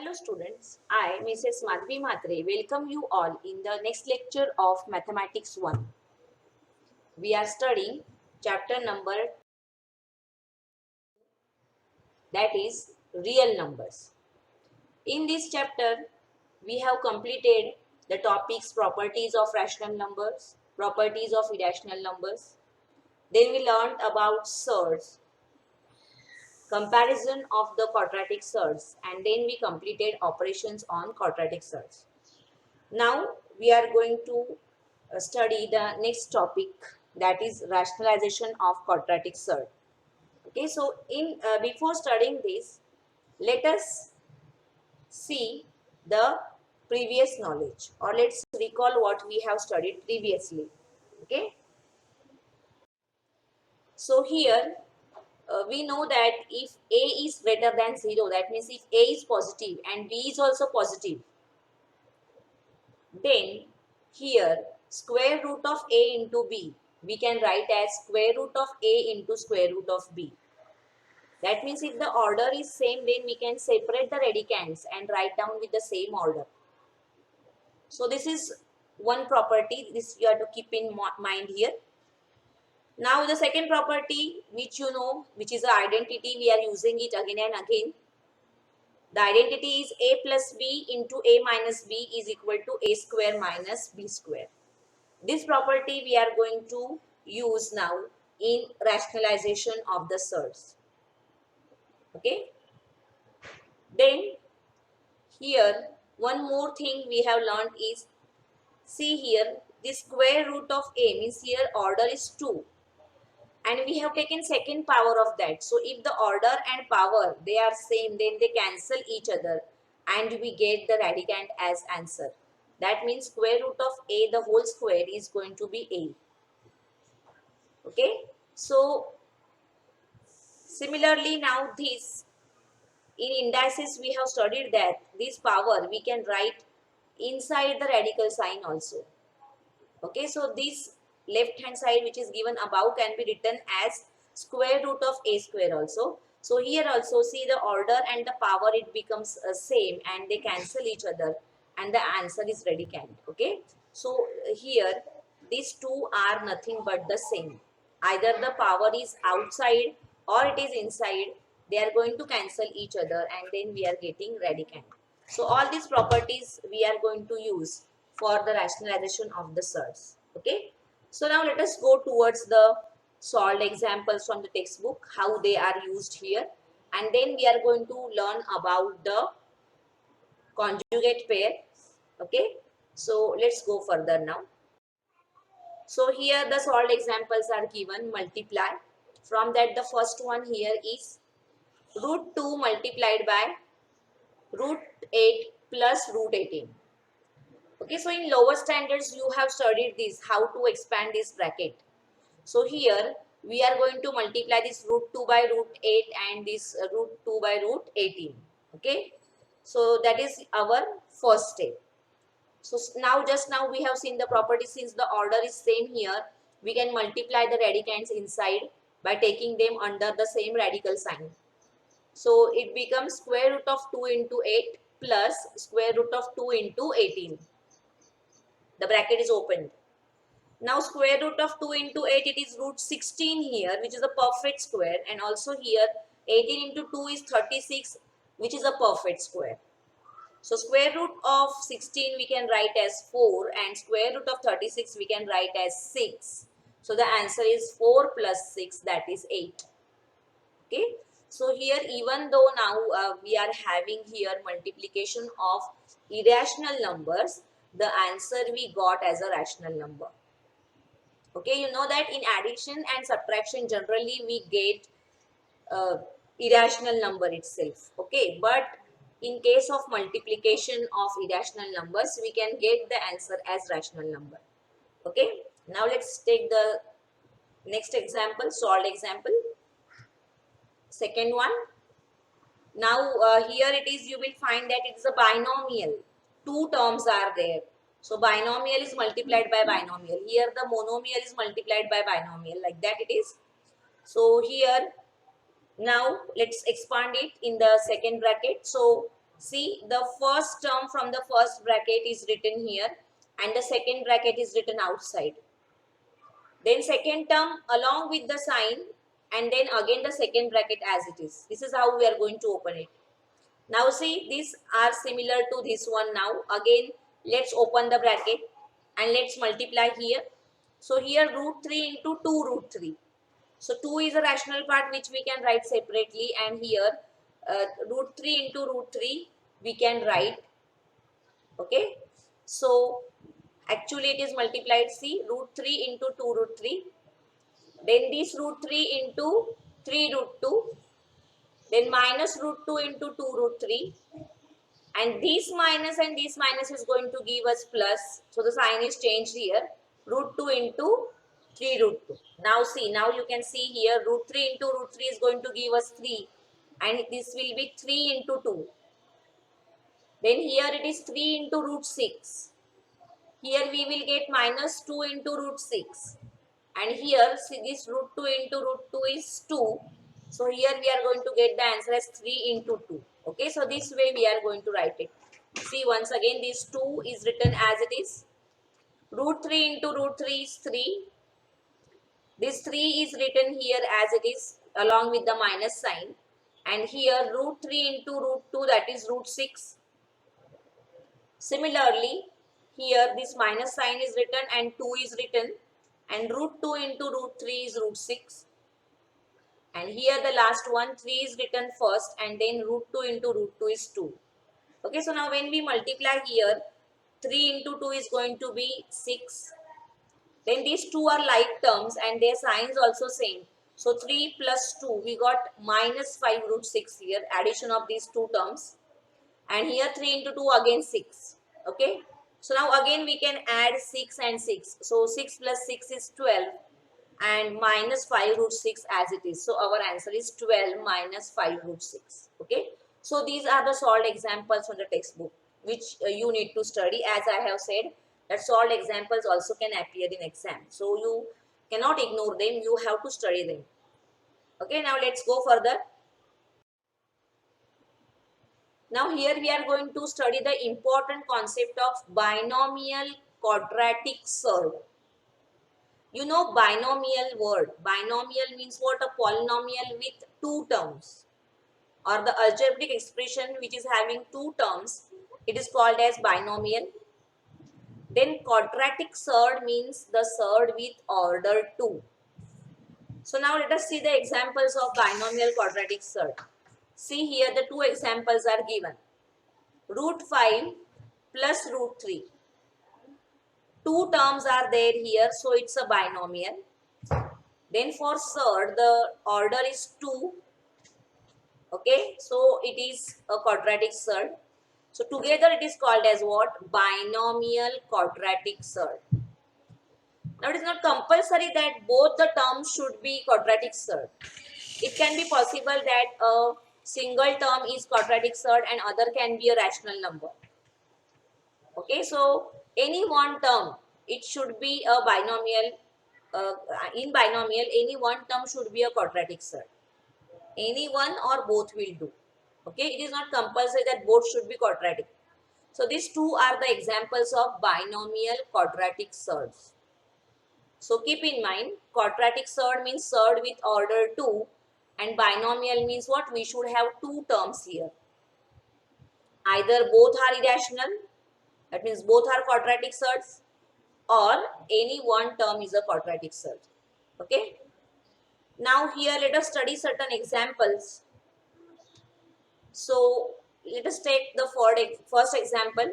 Hello students, I Mrs. Madhvi Matre welcome you all in the next lecture of Mathematics 1. We are studying chapter number that is real numbers. In this chapter, we have completed the topics properties of rational numbers, properties of irrational numbers. Then we learned about surds, comparison of the quadratic surds, and then we completed operations on quadratic surds. Now we are going to study the next topic, that is rationalization of quadratic surd. Okay, so in before studying this, let us see the previous knowledge, or let's recall what we have studied previously. Okay, so here we know that if a is greater than 0, that means if a is positive and b is also positive, then here square root of a into b we can write as square root of a into square root of b. That means if the order is same, then we can separate the radicands and write down with the same order. So this is one property, this you have to keep in mind here. Now the second property, which you know, which is the identity, we are using it again and again. The identity is a plus b into a minus b is equal to a square minus b square. This property we are going to use now in rationalization of the surds. Okay. Then here one more thing we have learned is, see here, the square root of a means here order is 2 and we have taken second power of that. So if the order and power they are same, then they cancel each other and we get the radicand as answer. That means square root of a the whole square is going to be a. Okay, so similarly now this in indices we have studied that this power we can write inside the radical sign also. Okay, so this left hand side which is given above can be written as square root of a square also. So here also see the order and the power it becomes same and they cancel each other and the answer is radicand. Okay, so here these two are nothing but the same. Either the power is outside or it is inside, they are going to cancel each other and then we are getting radicand. So all these properties we are going to use for the rationalization of the surds. Okay. So now let us go towards the solved examples from the textbook, how they are used here. And then we are going to learn about the conjugate pair. Okay. So let's go further now. So here the solved examples are given, multiply. From that the first one here is root 2 multiplied by root 8 plus root 18. Okay, so in lower standards you have studied this, how to expand this bracket. So here we are going to multiply this root 2 by root 8 and this root 2 by root 18. Okay, so that is our first step. So now just now we have seen the property, since the order is same here, we can multiply the radicands inside by taking them under the same radical sign. So it becomes square root of 2 into 8 plus square root of 2 into 18. The bracket is opened. Now square root of 2 into 8, it is root 16 here, which is a perfect square, and also here 18 into 2 is 36, which is a perfect square. So square root of 16 we can write as 4 and square root of 36 we can write as 6. So the answer is 4 plus 6, that is 8. Okay. So here even though now we are having here multiplication of irrational numbers, the answer we got as a rational number. Okay, you know that in addition and subtraction generally we get irrational number itself. Okay, but in case of multiplication of irrational numbers we can get the answer as rational number. Okay, now let's take the next example, solved example. Second one. Now here it is, you will find that it is a binomial. Two terms are there. So binomial is multiplied by binomial. Here the monomial is multiplied by binomial, like that it is. So here now let's expand it in the second bracket. So See, the first term from the first bracket is written here and the second bracket is written outside. Then second term along with the sign and then again the second bracket as it is. This is how we are going to open it. Now see, these are similar to this one now. Again, let's open the bracket and let's multiply here. So here root 3 into 2 root 3. So 2 is a rational part which we can write separately, and here root 3 into root 3 we can write. Okay. So actually it is multiplied. See, root 3 into 2 root 3. Then this root 3 into 3 root 2. Then minus root 2 into 2 root 3. And this minus and this minus is going to give us plus. So the sign is changed here. Root 2 into 3 root 2. Now see, now you can see here root 3 into root 3 is going to give us 3. And this will be 3 into 2. Then here it is 3 into root 6. Here we will get minus 2 into root 6. And here, see, this root 2 into root 2 is 2. So here we are going to get the answer as 3 into 2. Okay, so this way we are going to write it. See, once again this 2 is written as it is. Root 3 into root 3 is 3. This 3 is written here as it is along with the minus sign. And here root 3 into root 2, that is root 6. Similarly, here this minus sign is written and 2 is written. And root 2 into root 3 is root 6. And here the last one, 3 is written first and then root 2 into root 2 is 2. Okay, so now when we multiply here, 3 into 2 is going to be 6. Then these two are like terms and their signs also same. So 3 plus 2, we got minus 5 root 6 here, addition of these two terms. And here 3 into 2 again 6. Okay. So now again we can add 6 and 6. So 6 plus 6 is 12 and minus 5 root 6 as it is. So our answer is 12 minus 5 root 6. Okay. So these are the solved examples from the textbook which you need to study. As I have said, that solved examples also can appear in exam. So you cannot ignore them. You have to study them. Okay. Now let's go further. Now here we are going to study the important concept of binomial quadratic surd. You know binomial word. Binomial means what? A polynomial with two terms, or the algebraic expression which is having two terms. It is called as binomial. Then quadratic surd means the surd with order 2. So now let us see the examples of binomial quadratic surd. See here the two examples are given. Root 5 plus root 3. Two terms are there here, so it's a binomial. Then for surd, the order is 2. Okay, so it is a quadratic surd. So together it is called as what? Binomial quadratic surd. Now it is not compulsory that both the terms should be quadratic surd. It can be possible that a single term is quadratic surd and other can be a rational number. Okay, so any one term, it should be a binomial. In binomial, any one term should be a quadratic surd. Any one or both will do. Okay, it is not compulsory that both should be quadratic. So these two are the examples of binomial quadratic surds. So keep in mind, quadratic surd means surd with order 2 and binomial means what? We should have two terms here. Either both are irrational, that means both are quadratic surds, or any one term is a quadratic surd. Okay. Now here let us study certain examples. So let us take the first example.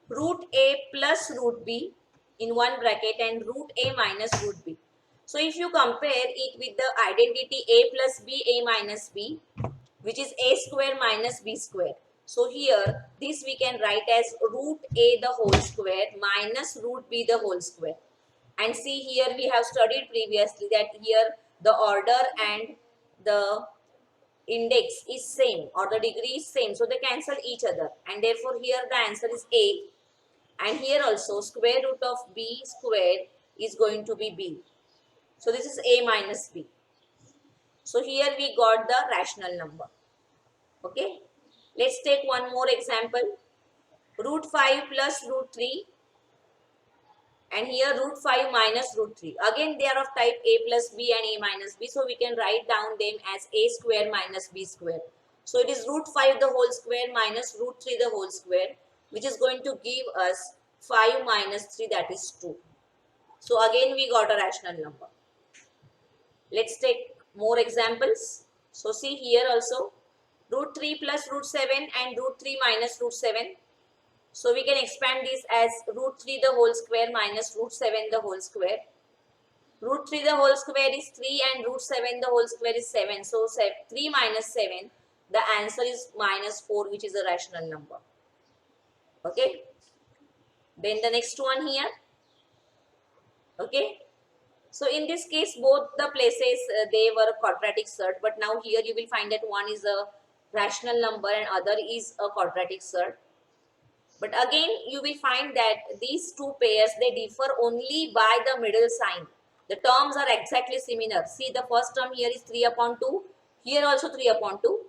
Root a plus root b in one bracket and root a minus root b. So if you compare it with the identity a plus b, a minus b, which is a square minus b square. So here this we can write as root a the whole square minus root b the whole square. And see here we have studied previously that here the order and the index is same or the degree is same. So they cancel each other and therefore here the answer is a. And here also square root of b square is going to be b. So this is a minus b. So here we got the rational number. Okay. Let's take one more example. Root 5 plus root 3, and here root 5 minus root 3. Again they are of type a plus b and a minus b, so we can write down them as a square minus b square. So it is root 5 the whole square minus root 3 the whole square, which is going to give us 5 minus 3, that is 2. So again we got a rational number. Let's take more examples. So see here also, root 3 plus root 7 and root 3 minus root 7. So we can expand this as root 3 the whole square minus root 7 the whole square. Root 3 the whole square is 3 and root 7 the whole square is 7. So 3 minus 7, the answer is minus 4, which is a rational number. Okay. Then the next one here. Okay. So in this case, both the places they were quadratic surd, but now here you will find that one is a rational number and other is a quadratic surd. But again, you will find that these two pairs, they differ only by the middle sign. The terms are exactly similar. See, the first term here is 3 upon 2. Here also 3 upon 2.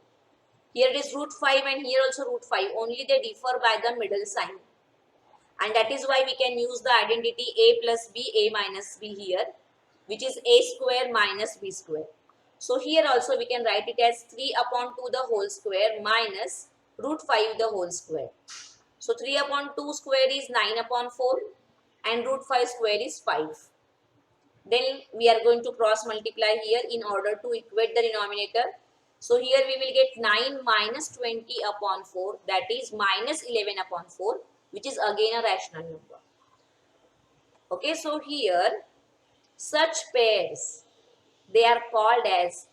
Here it is root 5 and here also root 5. Only they differ by the middle sign. And that is why we can use the identity a plus b, a minus b here, which is a square minus b square. So here also we can write it as 3 upon 2 the whole square minus root 5 the whole square. So 3 upon 2 square is 9 upon 4 and root 5 square is 5. Then we are going to cross multiply here in order to equate the denominator. So here we will get 9 minus 20 upon 4, that is minus 11 upon 4, which is again a rational number. Okay, so here such pairs, they are called as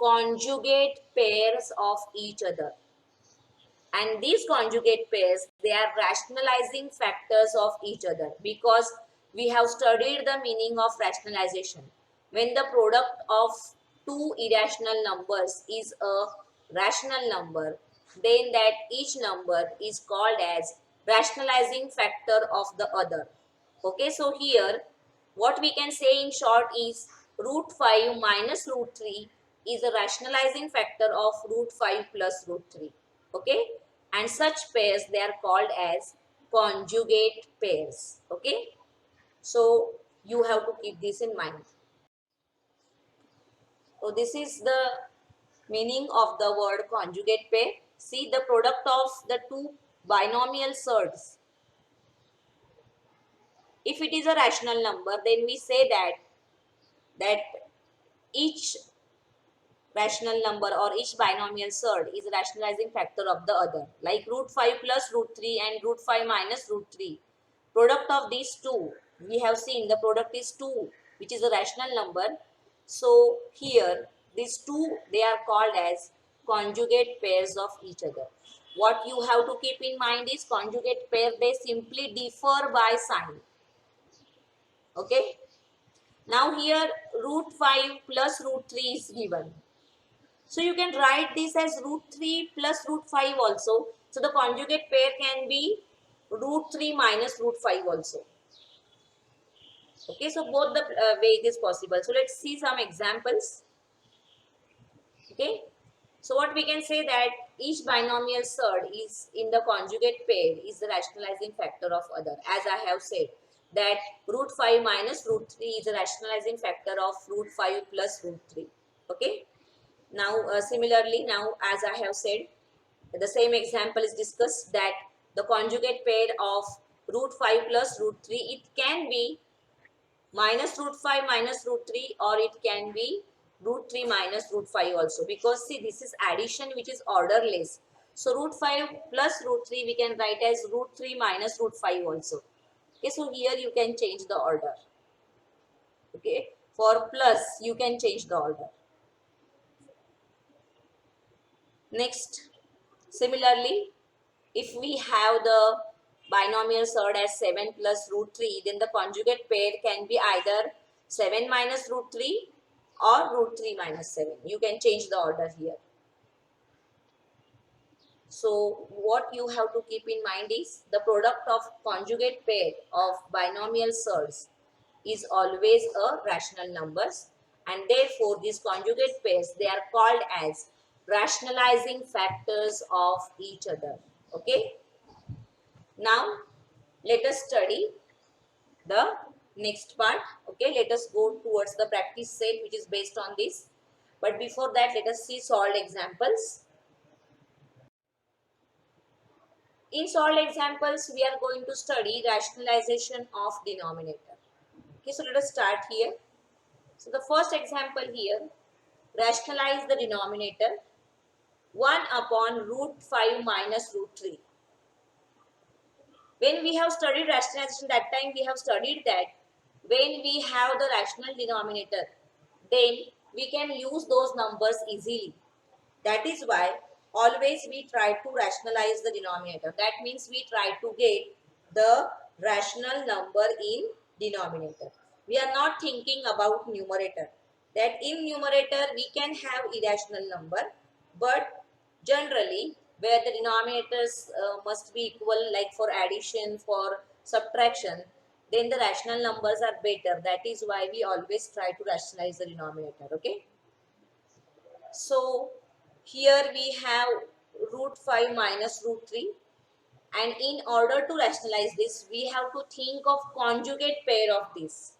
conjugate pairs of each other. And these conjugate pairs, they are rationalizing factors of each other, because we have studied the meaning of rationalization. When the product of two irrational numbers is a rational number, then that each number is called as rationalizing factor of the other. Okay, so here what we can say in short is root 5 minus root 3 is a rationalizing factor of root 5 plus root 3. Okay, and such pairs, they are called as conjugate pairs. Okay, so you have to keep this in mind. So this is the meaning of the word conjugate pair. See, the product of the two binomial surds, if it is a rational number, then we say that each rational number or each binomial surd is a rationalizing factor of the other, like root 5 plus root 3 and root 5 minus root 3. Product of these two, we have seen the product is 2, which is a rational number. So here these two, they are called as conjugate pairs of each other. What you have to keep in mind is conjugate pair, they simply differ by sign. Okay. Now here root 5 plus root 3 is given. So you can write this as root 3 plus root 5 also. So the conjugate pair can be root 3 minus root 5 also. Okay, so both the way it is possible. So let's see some examples. Okay, so what we can say that each binomial surd is in the conjugate pair is the rationalizing factor of other. As I have said that root 5 minus root 3 is a rationalizing factor of root 5 plus root 3. Okay. Now, similarly, now as I have said, the same example is discussed that the conjugate pair of root 5 plus root 3, it can be minus root 5 minus root 3, or it can be root 3 minus root 5 also, because see, this is addition which is orderless. So root 5 plus root 3 we can write as root 3 minus root 5 also. Okay, so here you can change the order. Okay, for plus you can change the order. Next, similarly, if we have the binomial surd as 7 plus root 3, then the conjugate pair can be either 7 minus root 3 or root 3 minus 7. You can change the order here. So what you have to keep in mind is the product of conjugate pair of binomial surds is always a rational numbers, and therefore these conjugate pairs, they are called as rationalizing factors of each other. Okay. Now let us study the next part. Okay, let us go towards the practice set which is based on this. But before that, let us see solved examples. In solved examples, we are going to study rationalization of denominator. Okay, so let us start here. So the first example here, rationalize the denominator 1 upon root 5 minus root 3. When we have studied rationalization, that time we have studied that when we have the rational denominator, then we can use those numbers easily. That is why always we try to rationalize the denominator. That means we try to get the rational number in denominator. We are not thinking about numerator. That in numerator we can have irrational number, but generally where the denominators must be equal, like for addition, for subtraction, then the rational numbers are better. That is why we always try to rationalize the denominator. Okay. So here we have root 5 minus root 3, and in order to rationalize this we have to think of conjugate pair of this.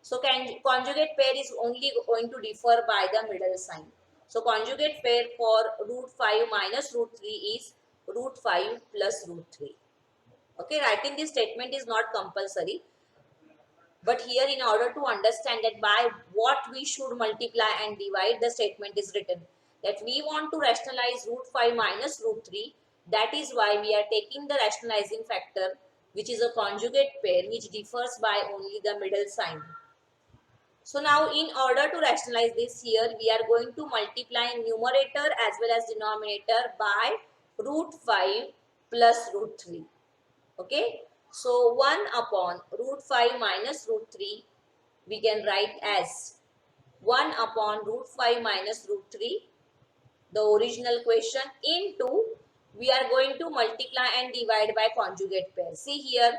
So conjugate pair is only going to differ by the middle sign. So conjugate pair for root 5 minus root 3 is root 5 plus root 3. Okay, writing this statement is not compulsory. But here, in order to understand that by what we should multiply and divide, the statement is written that we want to rationalize root 5 minus root 3. That is why we are taking the rationalizing factor, which is a conjugate pair, which differs by only the middle sign. So now, in order to rationalize this here, we are going to multiply numerator as well as denominator by root 5 plus root 3. Okay. So 1 upon root 5 minus root 3 we can write as 1 upon root 5 minus root 3, the original question, into we are going to multiply and divide by conjugate pair. See here,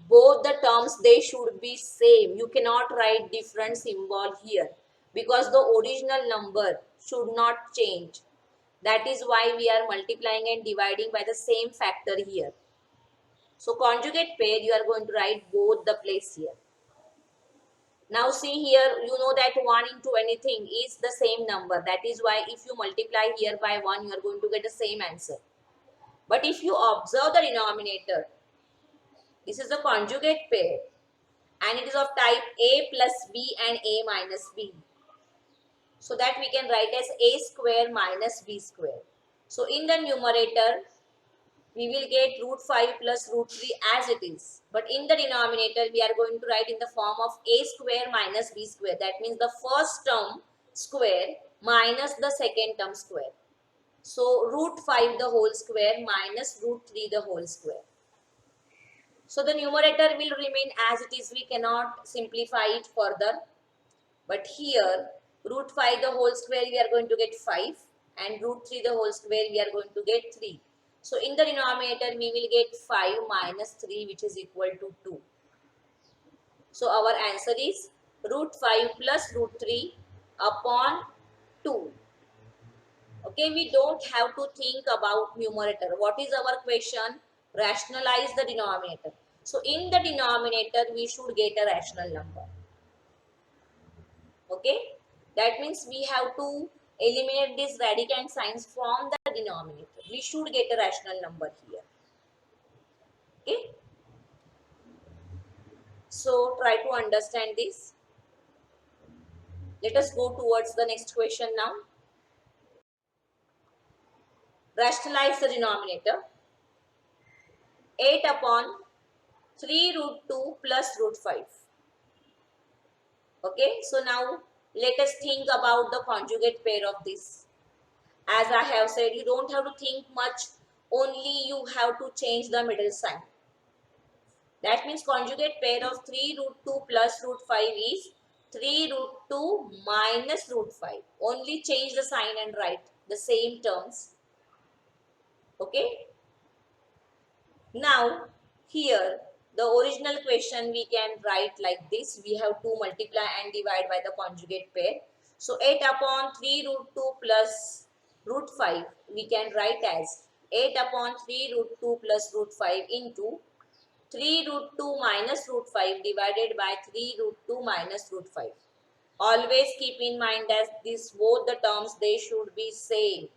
both the terms, they should be same. You cannot write different symbol here because the original number should not change. That is why we are multiplying and dividing by the same factor here. So conjugate pair, you are going to write both the place here. Now see here, you know that 1 into anything is the same number. That is why if you multiply here by 1, you are going to get the same answer. But if you observe the denominator, this is a conjugate pair and it is of type a plus b and a minus b. So that we can write as a square minus b square. So in the numerator, we will get root 5 plus root 3 as it is. But in the denominator, we are going to write in the form of a square minus b square. That means the first term square minus the second term square. So root 5 the whole square minus root 3 the whole square. So the numerator will remain as it is. We cannot simplify it further. But here, root 5 the whole square, we are going to get 5. And root 3 the whole square, we are going to get 3. So in the denominator, we will get 5 minus 3, which is equal to 2. So our answer is root 5 plus root 3 upon 2. Okay, we don't have to think about numerator. What is our question? Rationalize the denominator. So in the denominator, we should get a rational number. Okay, that means we have to eliminate this radicand signs from the denominator. We should get a rational number here. Okay, so try to understand this. Let us go towards the next question now. Rationalize the denominator. 8 upon 3 root 2 plus root 5. Okay, so now let us think about the conjugate pair of this. As I have said, you don't have to think much, only you have to change the middle sign. That means conjugate pair of 3 root 2 plus root 5 is 3 root 2 minus root 5. Only change the sign and write the same terms. Okay. Now, here, the original question we can write like this. We have to multiply and divide by the conjugate pair. So, 8 upon 3 root 2 plus root 5 we can write as 8 upon 3 root 2 plus root 5 into 3 root 2 minus root 5 divided by 3 root 2 minus root 5. Always keep in mind that these both the terms, they should be same,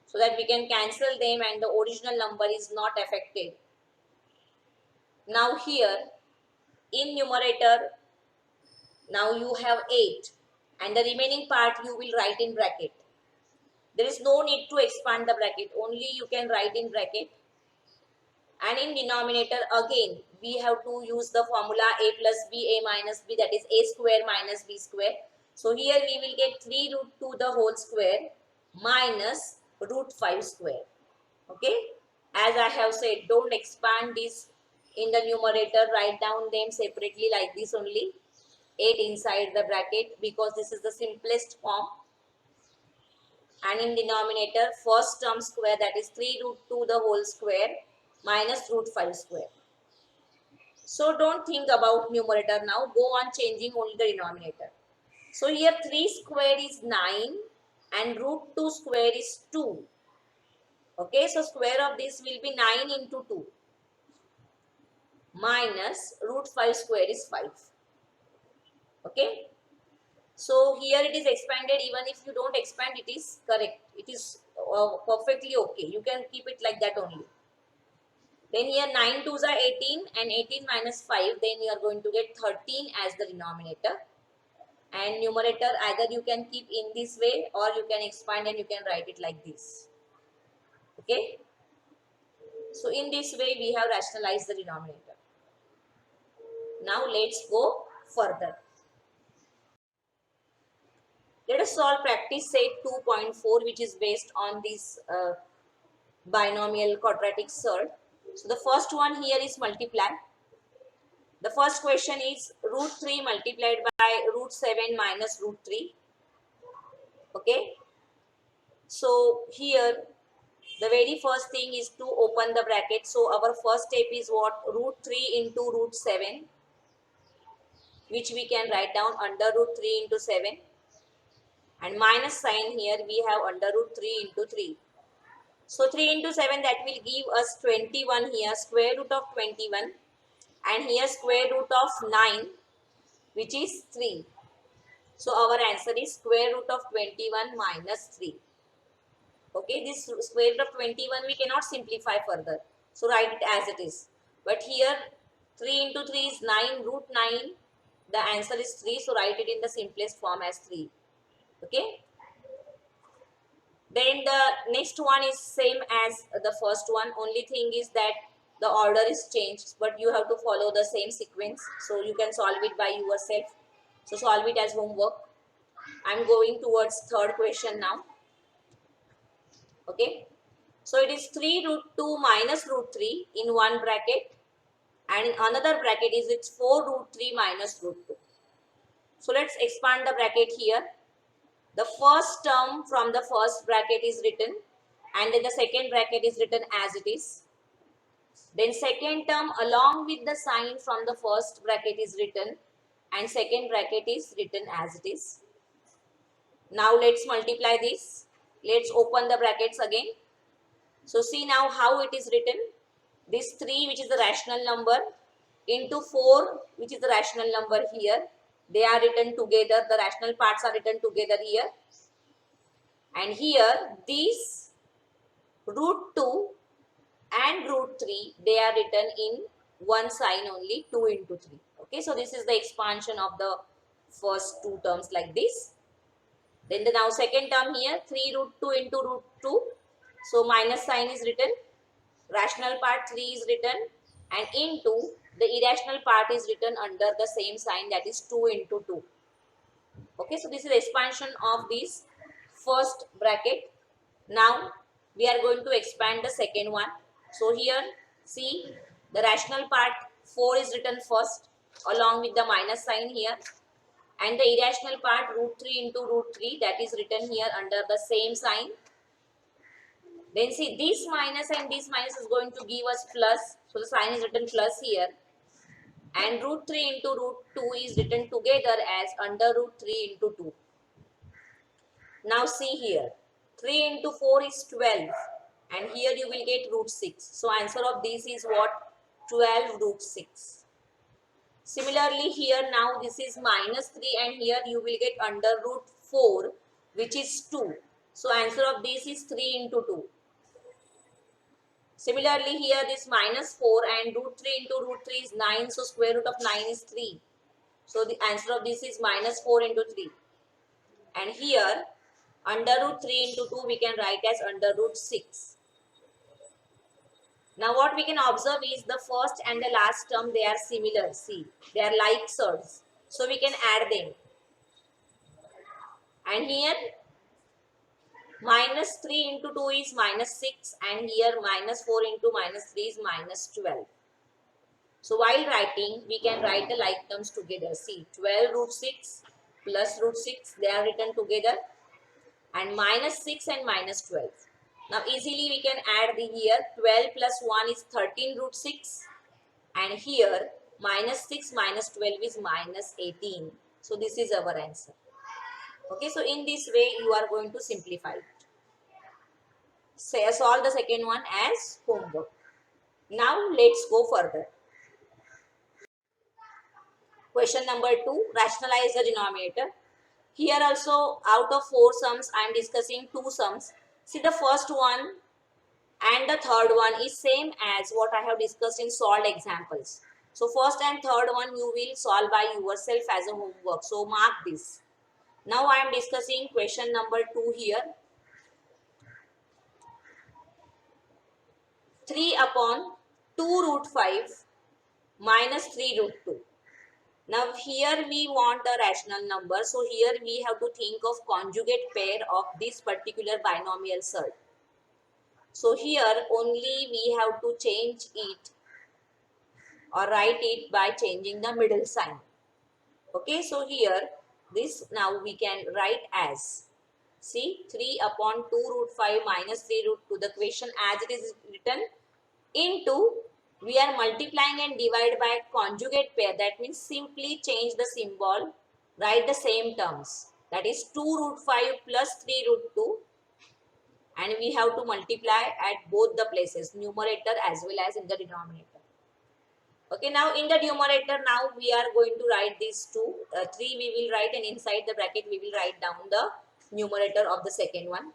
so that we can cancel them and the original number is not affected. Now here in numerator, now you have 8 and the remaining part you will write in bracket. There is no need to expand the bracket, only you can write in bracket. And in denominator again we have to use the formula a plus b, a minus b, that is a square minus b square. So here we will get 3 root 2 the whole square minus root 5 square. Okay, as I have said, don't expand this in the numerator, write down them separately like this only, 8 inside the bracket, because this is the simplest form. And in denominator, first term square, that is 3 root 2 the whole square minus root 5 square. So don't think about numerator now, go on changing only the denominator. So here 3 square is 9 and root 2 square is 2. Okay, so square of this will be 9 into 2 minus root 5 square is 5. Okay, so here it is expanded. Even if you don't expand, it is correct, it is perfectly okay, you can keep it like that only. Then here 9 2s are 18 and 18 minus 5, then you are going to get 13 as the denominator. And numerator either you can keep in this way or you can expand and you can write it like this. Okay, so in this way we have rationalized the denominator. Now let's go further. Let us solve practice set 2.4, which is based on this binomial quadratic surd. So the first one here is multiply. The first question is root 3 multiplied by root 7 minus root 3. Okay. So here the very first thing is to open the bracket. So our first step is what? Root 3 into root 7, which we can write down under root 3 into 7. And minus sign here we have under root 3 into 3. So 3 into 7, that will give us 21 here, square root of 21. And here square root of 9, which is 3. So our answer is square root of 21 minus 3. Okay, this square root of 21 we cannot simplify further. So write it as it is. But here 3 into 3 is 9, root 9. The answer is 3. So write it in the simplest form as 3. Okay. Then the next one is same as the first one. Only thing is that the order is changed, but you have to follow the same sequence. So you can solve it by yourself. So solve it as homework. I'm going towards third question now. Okay. So it is 3 root 2 minus root 3 in one bracket, and in another bracket is it's 4 root 3 minus root 2. So let's expand the bracket here. The first term from the first bracket is written, and then the second bracket is written as it is. Then second term along with the sign from the first bracket is written, and second bracket is written as it is. Now let's multiply this. Let's open the brackets again. So see now how it is written. This 3, which is the rational number, into 4, which is the rational number here. They are written together. The rational parts are written together here. And here these root 2 and root 3, they are written in one sign only, 2 into 3. Okay, so this is the expansion of the first two terms like this. Then the now second term here, 3 root 2 into root 2. So minus sign is written, rational part 3 is written, and into the irrational part is written under the same sign, that is 2 into 2. Okay, so this is expansion of this first bracket. Now we are going to expand the second one. So here see the rational part 4 is written first along with the minus sign here, and the irrational part root 3 into root 3, that is written here under the same sign. Then see this minus and this minus is going to give us plus, so the sign is written plus here, and root 3 into root 2 is written together as under root 3 into 2. Now see here, 3 into 4 is 12. And here you will get root 6. So answer of this is what? 12 root 6. Similarly here now this is minus 3 and here you will get under root 4 which is 2. So answer of this is 3 into 2. Similarly here this minus 4 and root 3 into root 3 is 9. So square root of 9 is 3. So the answer of this is minus 4 into 3. And here under root 3 into 2 we can write as under root 6. Now what we can observe is the first and the last term, they are similar. See, they are like surds. So we can add them. And here minus 3 into 2 is minus 6 and here minus 4 into minus 3 is minus 12. So while writing, we can write the like terms together. See, 12 root 6 plus root 6, they are written together, and minus 6 and minus 12. Now easily we can add the here 12 plus 1 is 13 root 6 and here minus 6 minus 12 is minus 18. So this is our answer. Okay, so in this way you are going to simplify it. Say, solve the second one as homework. Now let's go further. Question number 2, rationalize the denominator. Here also out of 4 sums I am discussing 2 sums. See, the first one and the third one is same as what I have discussed in solved examples. So first and third one you will solve by yourself as a homework. So mark this. Now I am discussing question number 2 here. 3 upon 2 root 5 minus 3 root 2. Now here we want a rational number. So here we have to think of conjugate pair of this particular binomial surd. So here only we have to change it or write it by changing the middle sign. Okay, so here this now we can write as, see, 3 upon 2 root 5 minus 3 root 2. The question as it is written into, we are multiplying and divide by conjugate pair. That means simply change the symbol, write the same terms. That is 2 root 5 plus 3 root 2. And we have to multiply at both the places, numerator as well as in the denominator. Okay, now in the numerator, now we are going to write these 2. 3 we will write, and inside the bracket we will write down the numerator of the second one.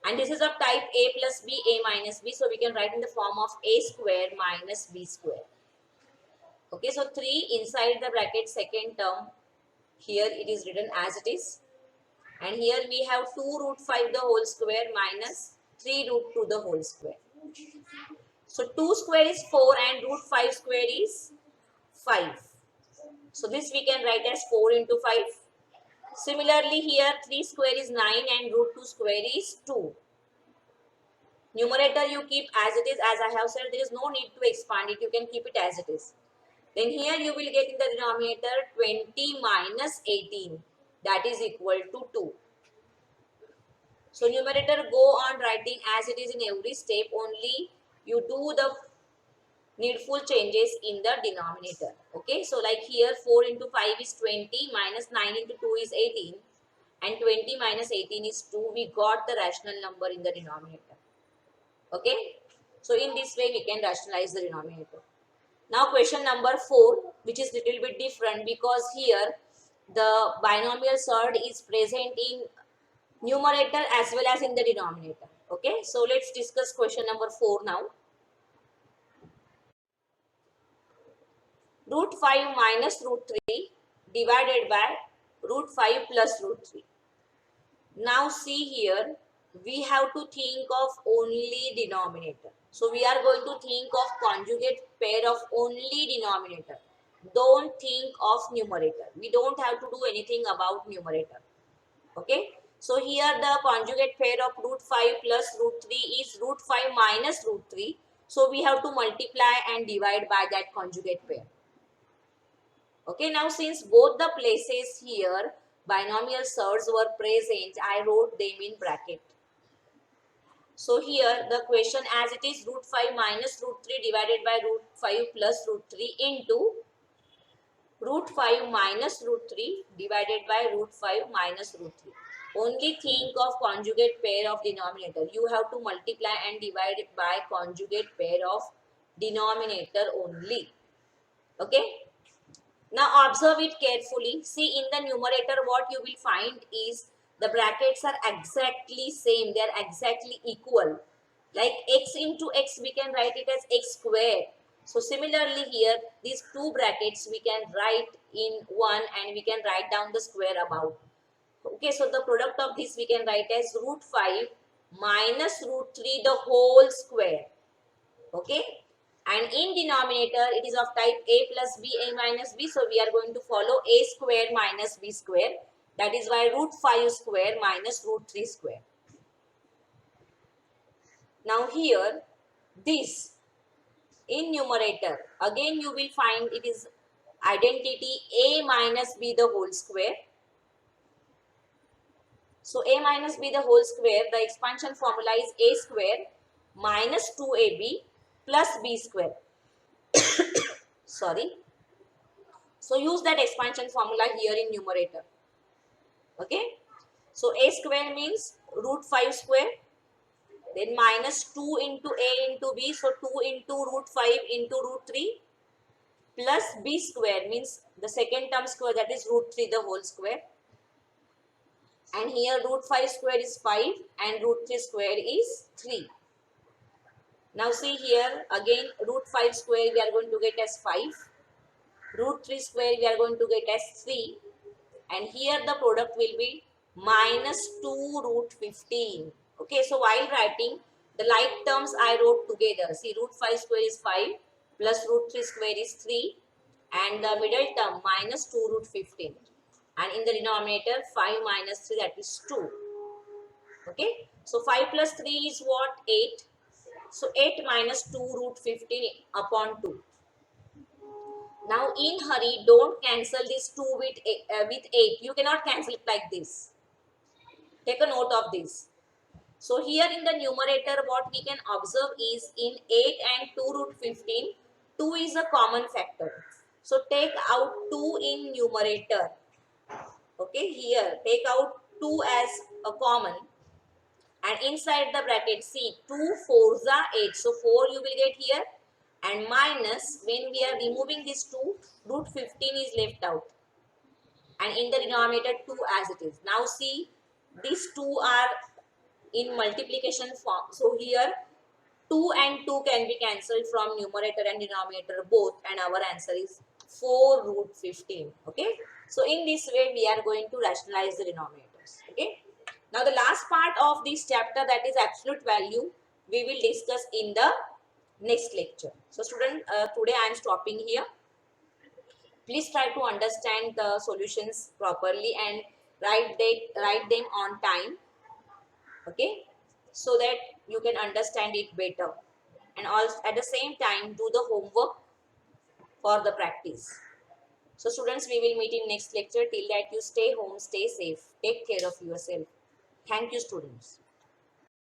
And this is of type a plus b, a minus b. So we can write in the form of a square minus b square. Okay, so 3 inside the bracket second term. Here it is written as it is. And here we have 2 root 5 the whole square minus 3 root 2 the whole square. So 2 square is 4 and root 5 square is 5. So this we can write as 4 into 5. Similarly here 3 square is 9 and root 2 square is 2. Numerator you keep as it is. As I have said, there is no need to expand it. You can keep it as it is. Then here you will get in the denominator 20 minus 18. That is equal to 2. So numerator go on writing as it is in every step. Only you do the needful changes in the denominator. Okay, so like here 4 into 5 is 20 minus 9 into 2 is 18 and 20 minus 18 is 2. We got the rational number in the denominator. Okay, so in this way we can rationalize the denominator. Now question number 4, which is little bit different because here the binomial surd is present in numerator as well as in the denominator. Okay, so let's discuss question number 4 now. Root 5 minus root 3 divided by root 5 plus root 3. Now see here, we have to think of only denominator. So we are going to think of conjugate pair of only denominator. Don't think of numerator. We don't have to do anything about numerator. Okay. So here the conjugate pair of root 5 plus root 3 is root 5 minus root 3. So we have to multiply and divide by that conjugate pair. Okay, now since both the places here binomial surds were present, I wrote them in bracket. So here the question as it is root 5 minus root 3 divided by root 5 plus root 3 into root 5 minus root 3 divided by root 5 minus root 3. Only think of conjugate pair of denominator. You have to multiply and divide it by conjugate pair of denominator only. Okay. Now observe it carefully. See, in the numerator what you will find is the brackets are exactly same. They are exactly equal. Like x into x, we can write it as x square. So similarly here, these two brackets we can write in one and we can write down the square above. Okay, so the product of this we can write as root 5 minus root 3 the whole square. Okay, and in denominator it is of type a plus b, a minus b, so we are going to follow a square minus b square. That is why root 5 square minus root 3 square. Now here, this in numerator, again you will find it is identity a minus b the whole square. So a minus b the whole square, the expansion formula is a square minus 2ab plus b square. Sorry. So use that expansion formula here in numerator. Okay. So a square means root 5 square. Then minus 2 into a into b. So 2 into root 5 into root 3. Plus b square means the second term square, that is root 3 the whole square. And here root 5 square is 5 and root 3 square is 3. Now see here again root 5 square we are going to get as 5. Root 3 square we are going to get as 3. And here the product will be minus 2 root 15. Okay, so while writing the like terms I wrote together. See, root 5 square is 5 plus root 3 square is 3 and the middle term minus 2 root 15. And in the denominator 5 minus 3, that is 2. Okay, so 5 plus 3 is what? 8. So 8 minus 2 root 15 upon 2. Now in hurry, don't cancel this 2 with 8. You cannot cancel it like this. Take a note of this. So here in the numerator what we can observe is in 8 and 2 root 15, 2 is a common factor. So take out 2 in numerator. Okay, here take out 2 as a common. And inside the bracket, see 2 4s are 8. So 4 you will get here. And minus, when we are removing this 2, root 15 is left out. And in the denominator 2 as it is. Now see, these 2 are in multiplication form. So here 2 and 2 can be cancelled from numerator and denominator both, and our answer is 4 root 15. Okay. So in this way we are going to rationalize the denominators. Okay. Now the last part of this chapter, that is absolute value, we will discuss in the next lecture. So student, today I am stopping here. Please try to understand the solutions properly and write them on time. Okay, so that you can understand it better, and also at the same time do the homework for the practice. So students, we will meet in next lecture. Till that, you stay home, stay safe, take care of yourself. Thank you students.